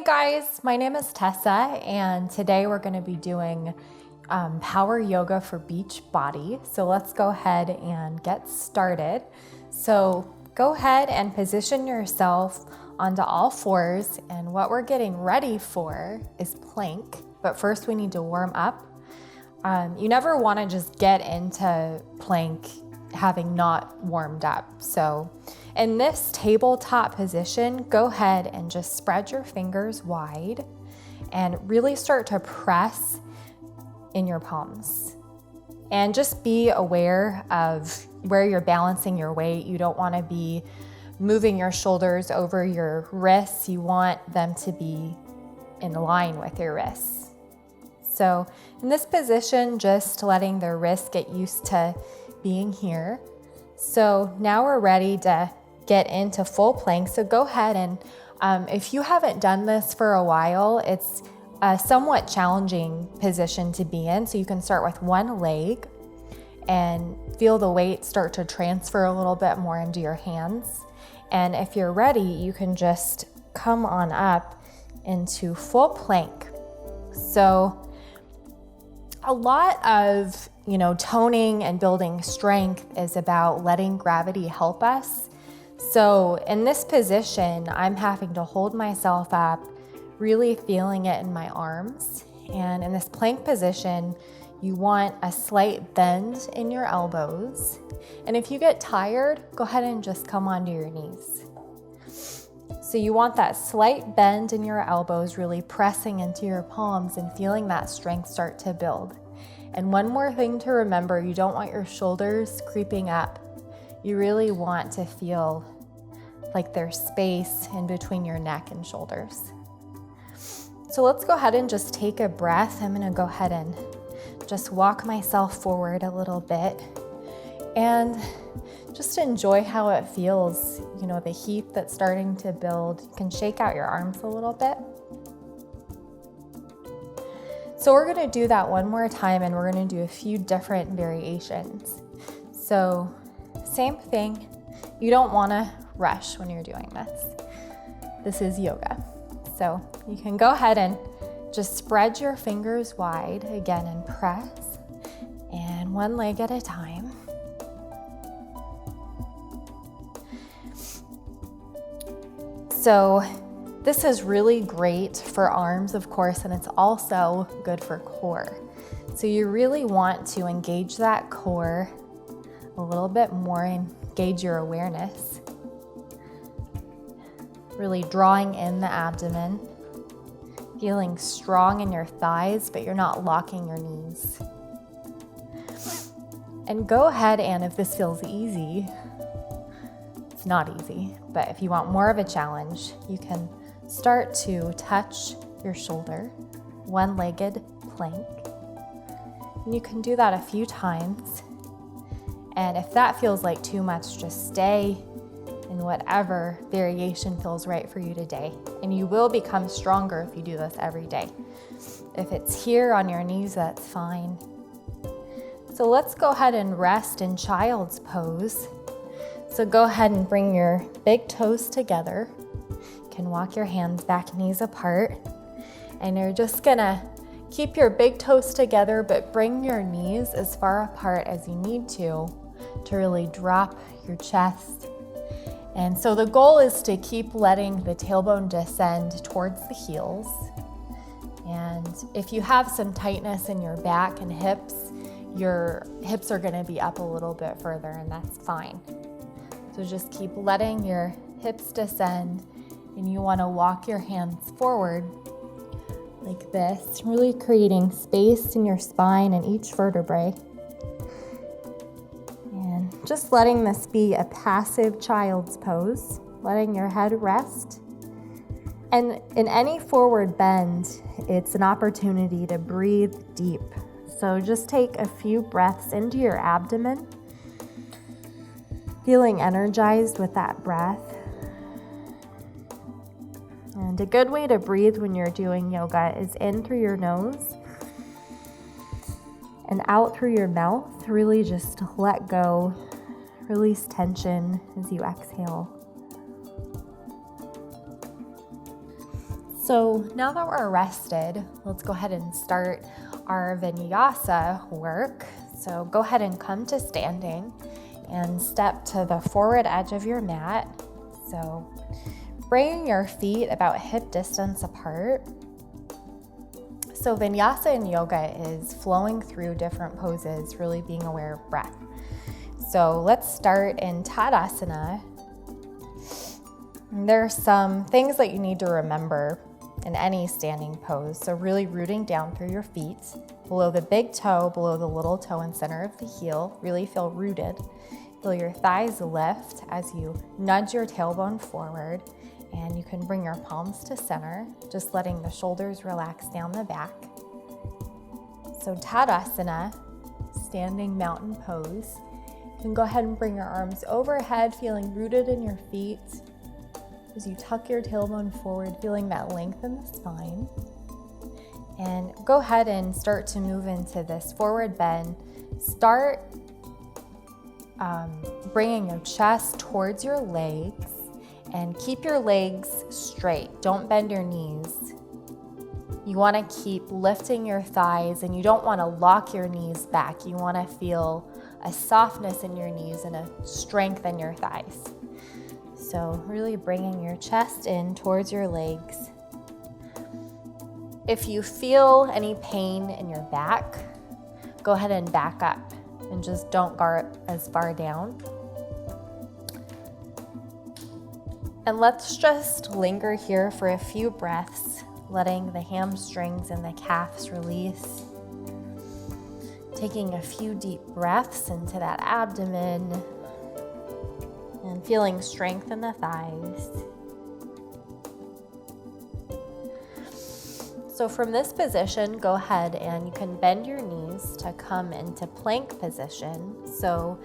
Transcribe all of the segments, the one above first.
Hey guys, my name is Tessa, and today we're going to be doing power yoga for beach body. So let's go ahead and get started. So go ahead and position yourself onto all fours, and what we're getting ready for is plank. But first we need to warm up. You never want to just get into plank having not warmed up. So in this tabletop position, go ahead and just spread your fingers wide and really start to press in your palms. And just be aware of where you're balancing your weight. You don't want to be moving your shoulders over your wrists. You want them to be in line with your wrists. So in this position, just letting the wrists get used to being here. So now we're ready to get into full plank. So go ahead and if you haven't done this for a while, it's a somewhat challenging position to be in. So you can start with one leg and feel the weight start to transfer a little bit more into your hands. And if you're ready, you can just come on up into full plank. So a lot of, toning and building strength is about letting gravity help us. So in this position, I'm having to hold myself up, really feeling it in my arms. And in this plank position, you want a slight bend in your elbows. And if you get tired, go ahead and just come onto your knees. So you want that slight bend in your elbows, really pressing into your palms and feeling that strength start to build. And one more thing to remember, you don't want your shoulders creeping up. You really want to feel like there's space in between your neck and shoulders. So let's go ahead and just take a breath. I'm gonna go ahead and just walk myself forward a little bit and just enjoy how it feels, the heat that's starting to build. You can shake out your arms a little bit. So we're gonna do that one more time, and we're gonna do a few different variations. So same thing, you don't wanna rush when you're doing this. This is yoga. So you can go ahead and just spread your fingers wide again and press, and one leg at a time. So this is really great for arms, of course, and it's also good for core. So you really want to engage that core a little bit more, engage your awareness. Really drawing in the abdomen, feeling strong in your thighs, but you're not locking your knees. And go ahead, and if this feels easy, it's not easy, but if you want more of a challenge, you can start to touch your shoulder, one-legged plank. And you can do that a few times. And if that feels like too much, just stay in whatever variation feels right for you today. And you will become stronger if you do this every day. If it's here on your knees, that's fine. So let's go ahead and rest in child's pose. So go ahead and bring your big toes together. You can walk your hands back, knees apart. And you're just gonna keep your big toes together, but bring your knees as far apart as you need to really drop your chest. And so the goal is to keep letting the tailbone descend towards the heels. And if you have some tightness in your back and hips, your hips are gonna be up a little bit further, and that's fine. So just keep letting your hips descend, and you wanna walk your hands forward like this, really creating space in your spine and each vertebrae. And just letting this be a passive child's pose, letting your head rest. And in any forward bend, it's an opportunity to breathe deep. So just take a few breaths into your abdomen, feeling energized with that breath. And a good way to breathe when you're doing yoga is in through your nose and out through your mouth. Really just let go, release tension as you exhale. So now that we're rested, let's go ahead and start our vinyasa work. So go ahead and come to standing and step to the forward edge of your mat. So bringing your feet about hip distance apart. So vinyasa in yoga is flowing through different poses, really being aware of breath. So let's start in Tadasana. There are some things that you need to remember in any standing pose. So really rooting down through your feet, below the big toe, below the little toe and center of the heel. Really feel rooted. Feel your thighs lift as you nudge your tailbone forward, and you can bring your palms to center, just letting the shoulders relax down the back. So Tadasana, standing mountain pose. You can go ahead and bring your arms overhead, feeling rooted in your feet. As you tuck your tailbone forward, feeling that length in the spine. And go ahead and start to move into this forward bend. Start bringing your chest towards your legs and keep your legs straight. Don't bend your knees. You want to keep lifting your thighs, and you don't want to lock your knees back. You want to feel a softness in your knees and a strength in your thighs. So really bringing your chest in towards your legs. If you feel any pain in your back, go ahead and back up and just don't go as far down. And let's just linger here for a few breaths, letting the hamstrings and the calves release. Taking a few deep breaths into that abdomen. And feeling strength in the thighs. So from this position, go ahead and you can bend your knees to come into plank position. So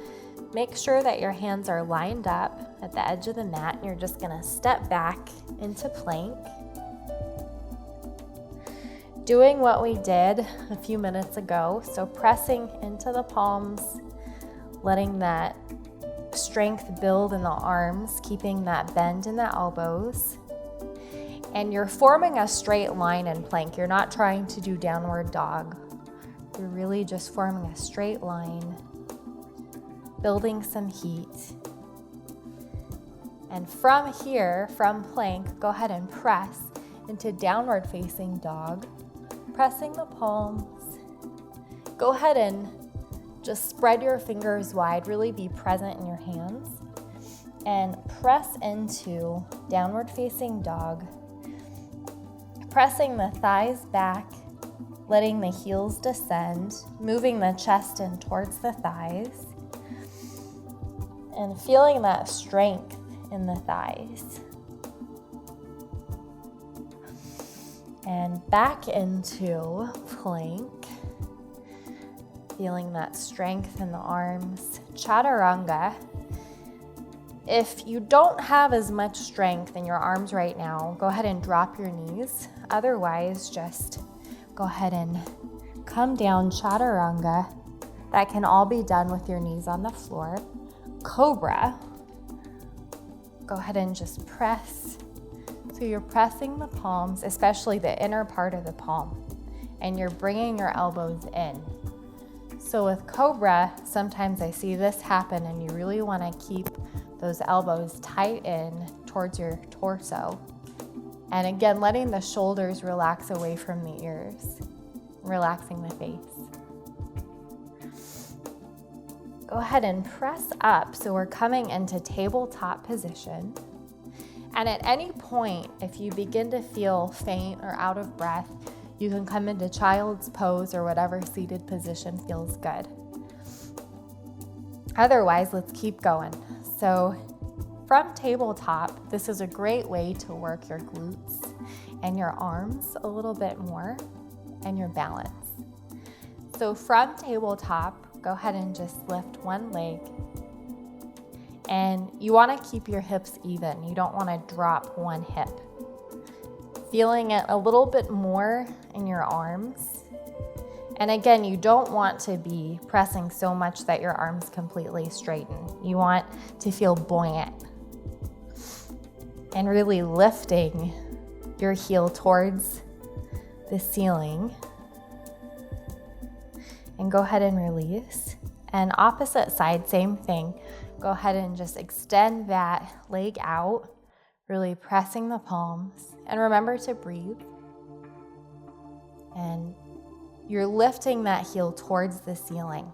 make sure that your hands are lined up at the edge of the mat, and you're just going to step back into plank. Doing what we did a few minutes ago. So pressing into the palms, letting that strength build in the arms, keeping that bend in the elbows. And you're forming a straight line in plank. You're not trying to do downward dog. You're really just forming a straight line, building some heat. And from here, from plank, go ahead and press into downward facing dog, pressing the palms. Go ahead and just spread your fingers wide, really be present in your hands, and press into downward facing dog. Pressing the thighs back, letting the heels descend, moving the chest in towards the thighs, and feeling that strength in the thighs. And back into plank. Feeling that strength in the arms. Chaturanga. If you don't have as much strength in your arms right now, go ahead and drop your knees. Otherwise, just go ahead and come down, Chaturanga. That can all be done with your knees on the floor. Cobra. Go ahead and just press. So you're pressing the palms, especially the inner part of the palm, and you're bringing your elbows in. So with Cobra, sometimes I see this happen, and you really want to keep those elbows tight in towards your torso. And again, letting the shoulders relax away from the ears, relaxing the face. Go ahead and press up. So we're coming into tabletop position. And at any point, if you begin to feel faint or out of breath, you can come into child's pose or whatever seated position feels good. Otherwise, let's keep going. So from tabletop, this is a great way to work your glutes and your arms a little bit more and your balance. So from tabletop, go ahead and just lift one leg. And you want to keep your hips even. You don't want to drop one hip. Feeling it a little bit more in your arms. And again, you don't want to be pressing so much that your arms completely straighten. You want to feel buoyant and really lifting your heel towards the ceiling. And go ahead and release. And opposite side, same thing. Go ahead and just extend that leg out, really pressing the palms. And remember to breathe. And you're lifting that heel towards the ceiling.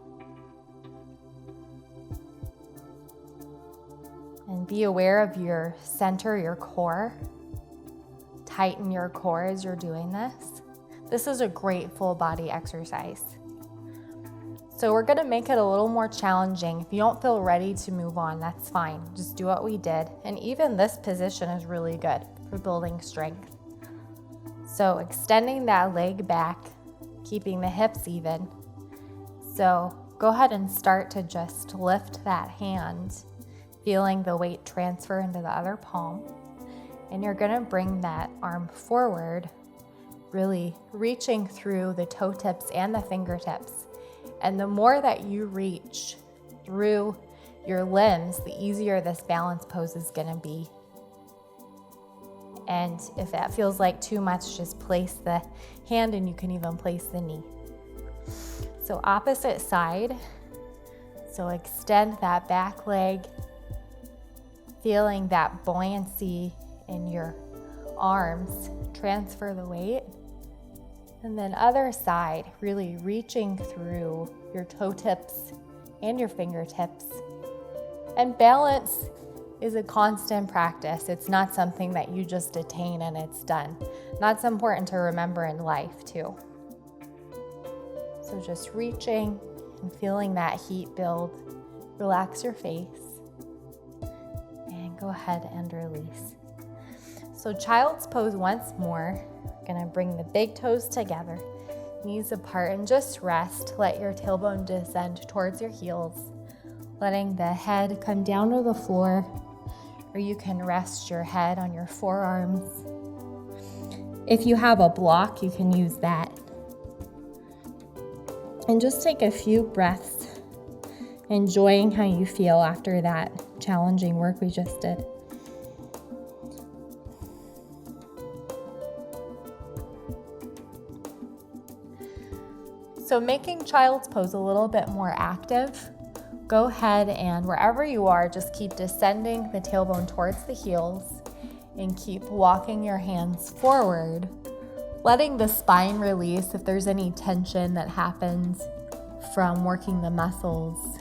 And be aware of your center, your core. Tighten your core as you're doing this. This is a great full body exercise. So we're gonna make it a little more challenging. If you don't feel ready to move on, that's fine. Just do what we did. And even this position is really good for building strength. So extending that leg back, keeping the hips even. So go ahead and start to just lift that hand, feeling the weight transfer into the other palm. And you're gonna bring that arm forward, really reaching through the toe tips and the fingertips. And the more that you reach through your limbs, the easier this balance pose is gonna be. And if that feels like too much, just place the hand and you can even place the knee. So opposite side. So extend that back leg, feeling that buoyancy in your arms, transfer the weight. And then other side, really reaching through your toe tips and your fingertips. And balance is a constant practice. It's not something that you just attain and it's done. That's important to remember in life too. So just reaching and feeling that heat build. Relax your face and go ahead and release. So child's pose once more. Gonna bring the big toes together, knees apart, and just rest. Let your tailbone descend towards your heels, letting the head come down to the floor, or you can rest your head on your forearms. If you have a block, you can use that. And just take a few breaths, enjoying how you feel after that challenging work we just did. So making child's pose a little bit more active, go ahead and wherever you are, just keep descending the tailbone towards the heels and keep walking your hands forward, letting the spine release if there's any tension that happens from working the muscles.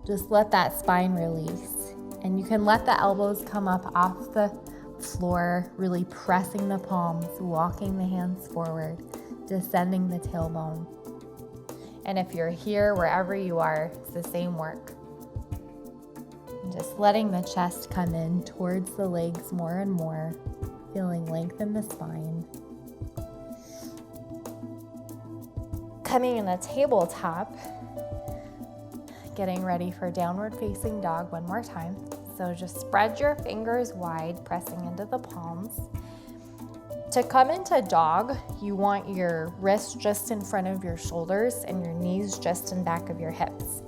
Just let that spine release. And you can let the elbows come up off the floor, really pressing the palms, walking the hands forward, descending the tailbone. And if you're here, wherever you are, it's the same work. And just letting the chest come in towards the legs more and more, feeling length in the spine. Coming in a tabletop, getting ready for downward facing dog one more time. So just spread your fingers wide, pressing into the palms. To come into dog, you want your wrists just in front of your shoulders and your knees just in back of your hips.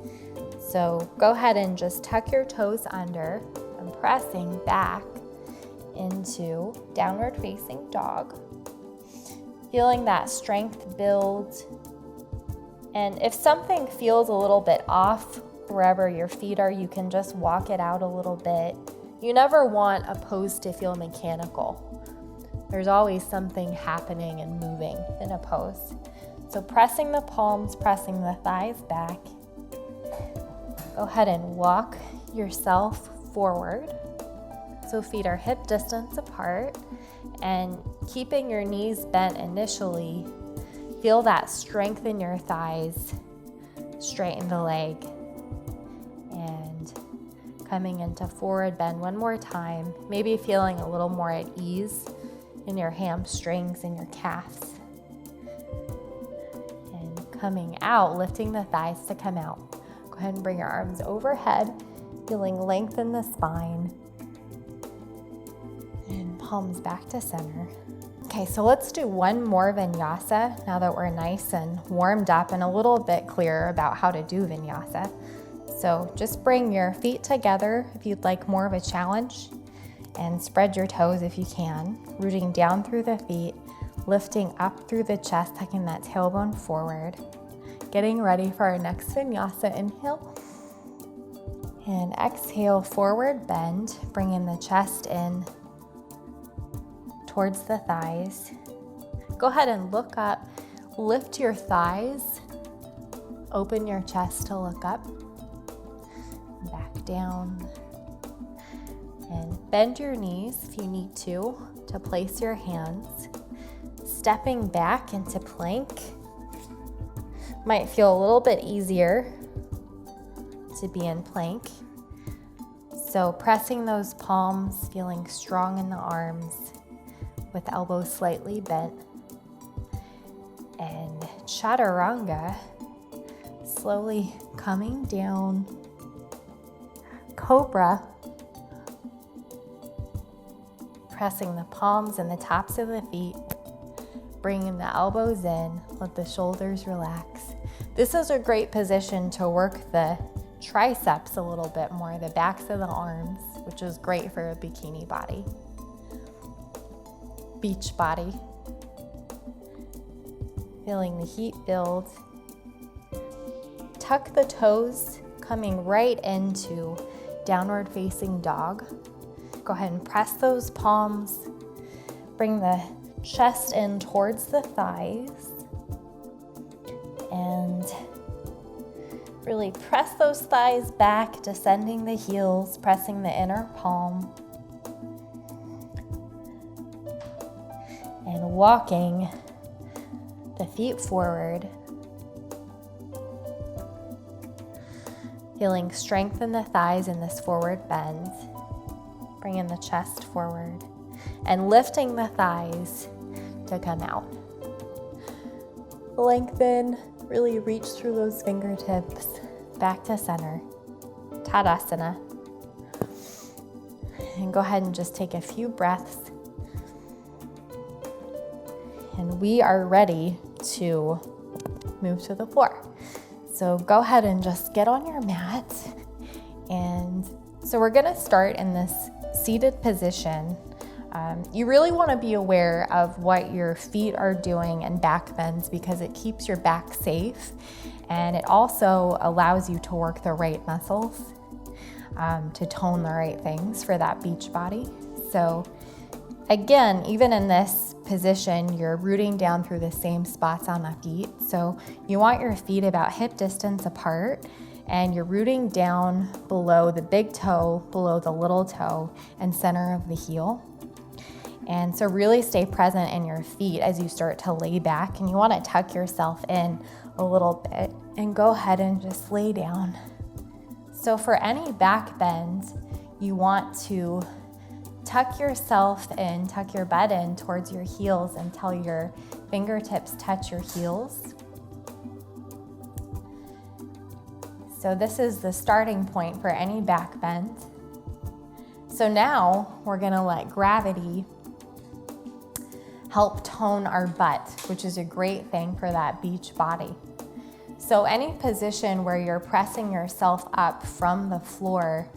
So go ahead and just tuck your toes under and pressing back into downward facing dog. Feeling that strength build. And if something feels a little bit off wherever your feet are, you can just walk it out a little bit. You never want a pose to feel mechanical. There's always something happening and moving in a pose. So pressing the palms, pressing the thighs back. Go ahead and walk yourself forward. So feet are hip distance apart, and keeping your knees bent initially, feel that strength in your thighs, straighten the leg, and coming into forward bend one more time, maybe feeling a little more at ease in your hamstrings and your calves. And coming out, lifting the thighs to come out. Go ahead and bring your arms overhead, feeling length in the spine. And palms back to center. Okay, so let's do one more vinyasa now that we're nice and warmed up and a little bit clearer about how to do vinyasa. So just bring your feet together if you'd like more of a challenge. And spread your toes if you can, rooting down through the feet, lifting up through the chest, tucking that tailbone forward. Getting ready for our next vinyasa. Inhale. And exhale, forward bend, bringing the chest in towards the thighs. Go ahead and look up, lift your thighs, open your chest to look up, back down, and bend your knees if you need to place your hands. Stepping back into plank might feel a little bit easier to be in plank. So pressing those palms, feeling strong in the arms with elbows slightly bent. And chaturanga, slowly coming down. Cobra, pressing the palms and the tops of the feet, bringing the elbows in, let the shoulders relax. This is a great position to work the triceps a little bit more, the backs of the arms, which is great for a bikini body, beach body. Feeling the heat build. Tuck the toes, coming right into downward facing dog. Go ahead and press those palms. Bring the chest in towards the thighs. And really press those thighs back, descending the heels, pressing the inner palm. And walking the feet forward. Feeling strength in the thighs in this forward bend. Bringing the chest forward and lifting the thighs to come out. Lengthen, really reach through those fingertips back to center. Tadasana. And go ahead and just take a few breaths. And we are ready to move to the floor. So go ahead and just get on your mat. And so we're gonna start in this seated position. You really wanna be aware of what your feet are doing and back bends because it keeps your back safe. And it also allows you to work the right muscles, to tone the right things for that beach body. So again, even in this position, you're rooting down through the same spots on the feet. So you want your feet about hip distance apart, and you're rooting down below the big toe, below the little toe, and center of the heel. And so really stay present in your feet as you start to lay back, and you want to tuck yourself in a little bit and go ahead and just lay down. So for any back bend, you want to tuck yourself in, tuck your butt in towards your heels until your fingertips touch your heels. So this is the starting point for any back bend. So now we're gonna let gravity help tone our butt, which is a great thing for that beach body. So any position where you're pressing yourself up from the floor,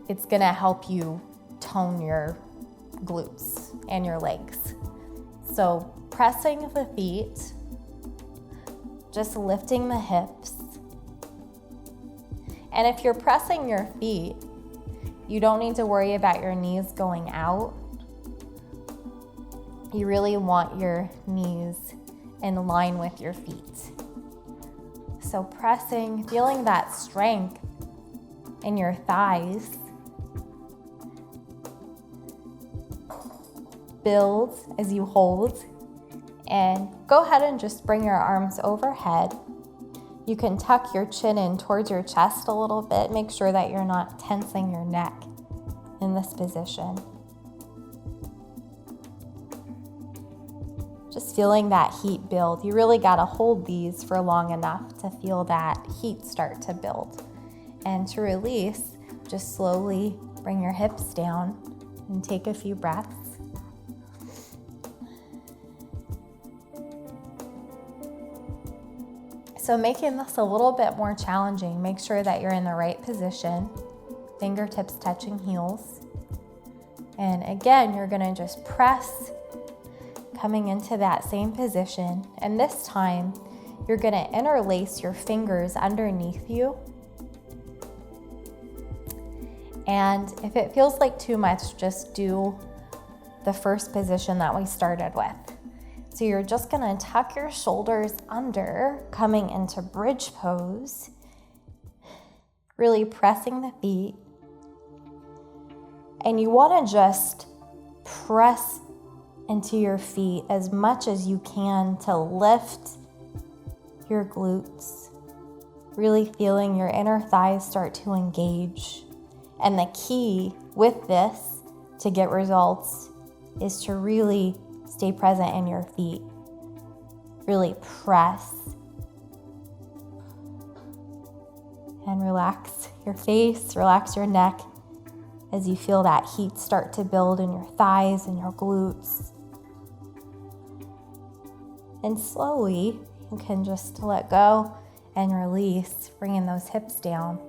it's gonna help you tone your glutes and your legs. So pressing the feet, just lifting the hips. And if you're pressing your feet, you don't need to worry about your knees going out. You really want your knees in line with your feet. So pressing, feeling that strength in your thighs. Build as you hold, and go ahead and just bring your arms overhead. You can tuck your chin in towards your chest a little bit. Make sure that you're not tensing your neck in this position. Just feeling that heat build. You really gotta hold these for long enough to feel that heat start to build. And to release, just slowly bring your hips down and take a few breaths. So making this a little bit more challenging, make sure that you're in the right position, fingertips touching heels. And again, you're gonna just press, coming into that same position. And this time, you're gonna interlace your fingers underneath you. And if it feels like too much, just do the first position that we started with. So you're just gonna tuck your shoulders under, coming into bridge pose, really pressing the feet. And you wanna just press into your feet as much as you can to lift your glutes, really feeling your inner thighs start to engage. And the key with this to get results is to really stay present in your feet. Really press and relax your face, relax your neck as you feel that heat start to build in your thighs and your glutes. And slowly, you can just let go and release, bringing those hips down.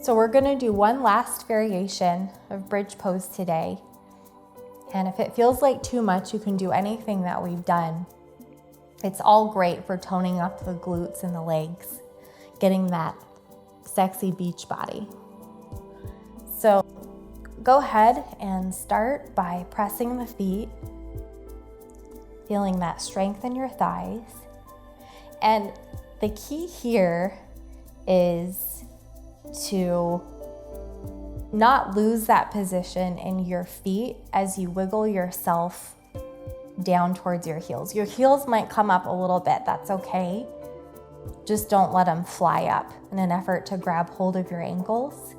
So we're gonna do one last variation of bridge pose today. And if it feels like too much, you can do anything that we've done. It's all great for toning up the glutes and the legs, getting that sexy beach body. So go ahead and start by pressing the feet, feeling that strength in your thighs. And the key here is to not lose that position in your feet as you wiggle yourself down towards your heels. Your heels might come up a little bit, that's okay. Just don't let them fly up in an effort to grab hold of your ankles.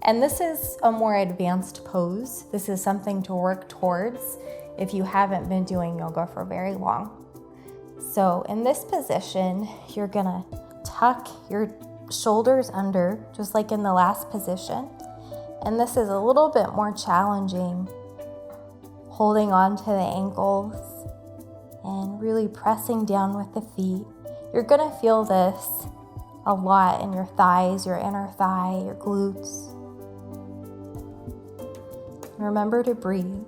And this is a more advanced pose. This is something to work towards if you haven't been doing yoga for very long. So in this position, you're gonna tuck your shoulders under, just like in the last position. And this is a little bit more challenging, holding on to the ankles and really pressing down with the feet. You're gonna feel this a lot in your thighs, your inner thigh, your glutes. Remember to breathe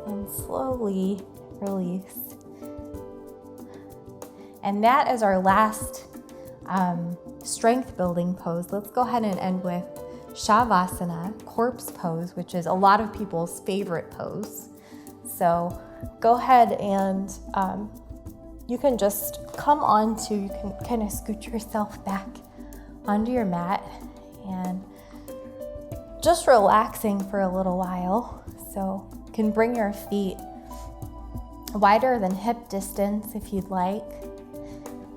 and slowly release. And that is our last strength building pose. Let's go ahead and end with Shavasana, corpse pose, which is a lot of people's favorite pose. So go ahead and you can just you can kind of scoot yourself back onto your mat and just relaxing for a little while. So you can bring your feet wider than hip distance if you'd like.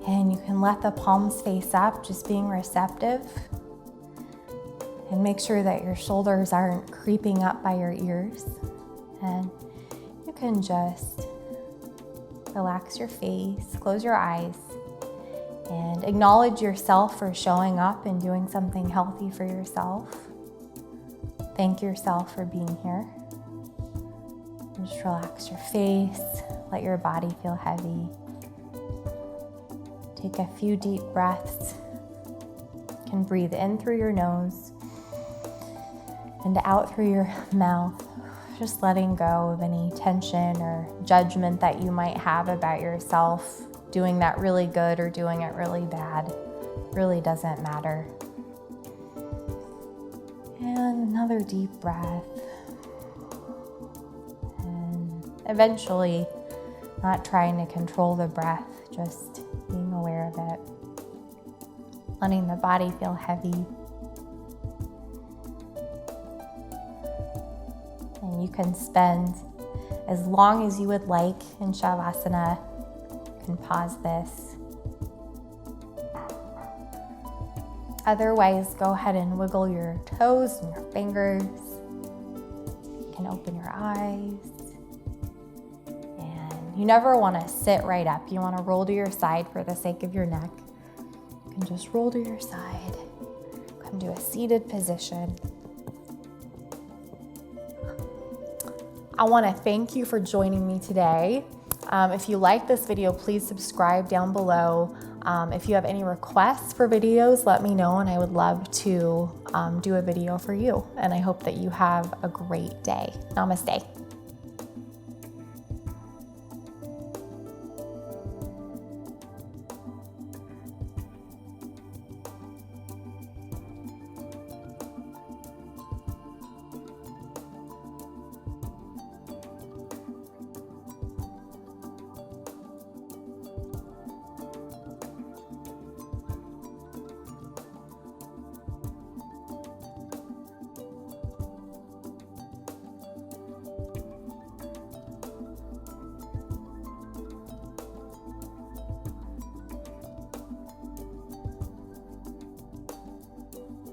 And you can let the palms face up, just being receptive. And make sure that your shoulders aren't creeping up by your ears. And you can just relax your face, close your eyes, and acknowledge yourself for showing up and doing something healthy for yourself. Thank yourself for being here. Just relax your face, let your body feel heavy. Take a few deep breaths. You can breathe in through your nose and out through your mouth, just letting go of any tension or judgment that you might have about yourself. Doing that really good or doing it really bad really doesn't matter. And another deep breath. And eventually, not trying to control the breath, just being aware of it. Letting the body feel heavy. And you can spend as long as you would like in Shavasana. You can pause this. Otherwise, go ahead and wiggle your toes and your fingers. You can open your eyes. You never want to sit right up. You want to roll to your side for the sake of your neck. You can just roll to your side. Come to a seated position. I want to thank you for joining me today. If you like this video, please subscribe down below. If you have any requests for videos, let me know, and I would love to do a video for you. And I hope that you have a great day. Namaste.